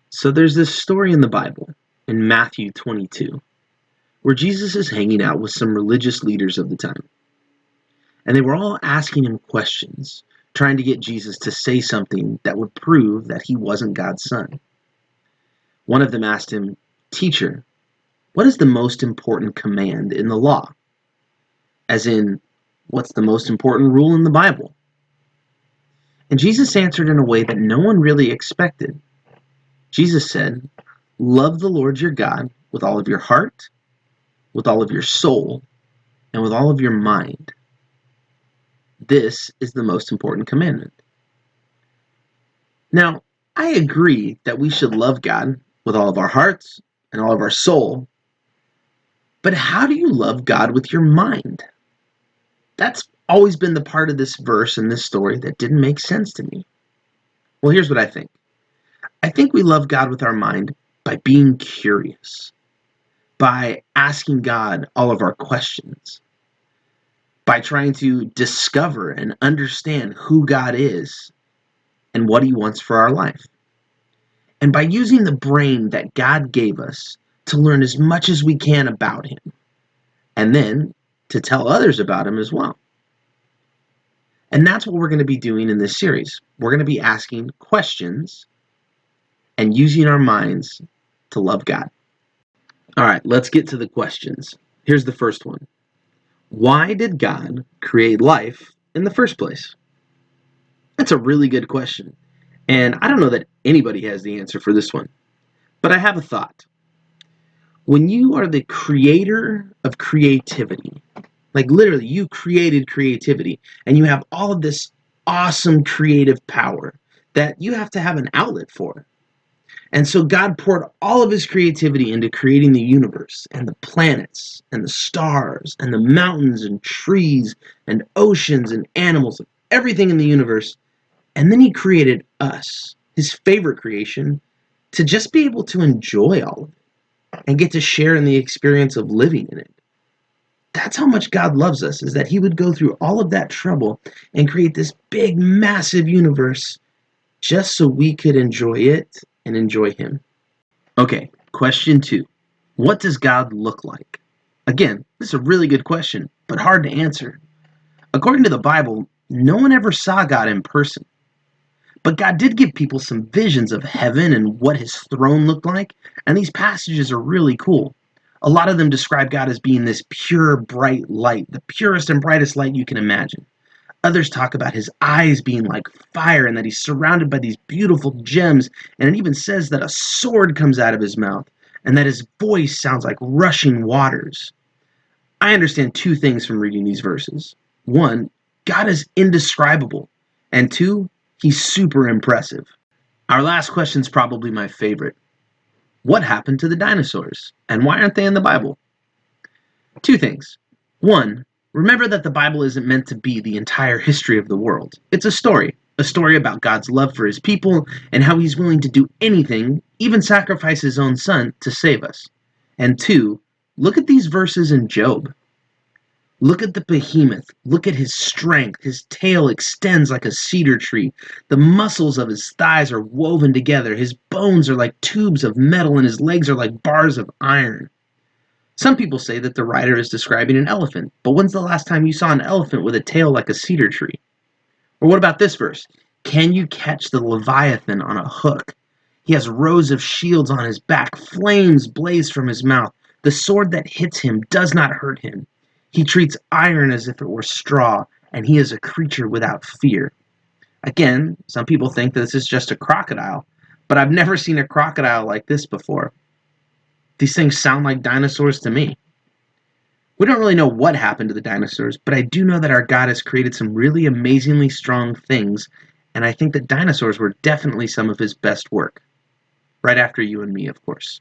So there's this story in the Bible, in Matthew 22, where Jesus is hanging out with some religious leaders of the time. And they were all asking him questions, trying to get Jesus to say something that would prove that he wasn't God's son. One of them asked him, "Teacher, what is the most important command in the law?" As in, what's the most important rule in the Bible? And Jesus answered in a way that no one really expected. Jesus said, "Love the Lord your God with all of your heart, with all of your soul, and with all of your mind. This is the most important commandment." Now, I agree that we should love God with all of our hearts and all of our soul, but how do you love God with your mind? That's always been the part of this verse and this story that didn't make sense to me. Well, here's what I think. I think we love God with our mind by being curious, by asking God all of our questions, by trying to discover and understand who God is and what he wants for our life, and by using the brain that God gave us to learn as much as we can about him, and then to tell others about him as well. And that's what we're going to be doing in this series. We're going to be asking questions and using our minds to love God. All right, let's get to the questions. Here's the first one. Why did God create life in the first place? That's a really good question. And I don't know that anybody has the answer for this one, but I have a thought. When you are the creator of creativity, like literally you created creativity, and you have all of this awesome creative power that you have to have an outlet for. And so God poured all of his creativity into creating the universe and the planets and the stars and the mountains and trees and oceans and animals, everything in the universe. And then he created us, his favorite creation, to just be able to enjoy all of it and get to share in the experience of living in it. That's how much God loves us, is that he would go through all of that trouble and create this big, massive universe just so we could enjoy it and enjoy him. Okay, question 2. What does God look like? Again, this is a really good question, but hard to answer. According to the Bible, no one ever saw God in person. But God did give people some visions of heaven and what his throne looked like, and these passages are really cool. A lot of them describe God as being this pure, bright light, the purest and brightest light you can imagine. Others talk about his eyes being like fire and that he's surrounded by these beautiful gems, and it even says that a sword comes out of his mouth and that his voice sounds like rushing waters. I understand 2 things from reading these verses. 1, God is indescribable, and 2, he's super impressive. Our last question is probably my favorite. What happened to the dinosaurs, and why aren't they in the Bible? 2 things. 1, remember that the Bible isn't meant to be the entire history of the world. It's a story about God's love for his people and how he's willing to do anything, even sacrifice his own son, to save us. And 2, look at these verses in Job. Look at the behemoth. Look at his strength. His tail extends like a cedar tree. The muscles of his thighs are woven together. His bones are like tubes of metal, and his legs are like bars of iron. Some people say that the writer is describing an elephant, but when's the last time you saw an elephant with a tail like a cedar tree? Or what about this verse? Can you catch the Leviathan on a hook? He has rows of shields on his back. Flames blaze from his mouth. The sword that hits him does not hurt him. He treats iron as if it were straw, and he is a creature without fear. Again, some people think this is just a crocodile, but I've never seen a crocodile like this before. These things sound like dinosaurs to me. We don't really know what happened to the dinosaurs, but I do know that our God has created some really amazingly strong things, and I think that dinosaurs were definitely some of his best work. Right after you and me, of course.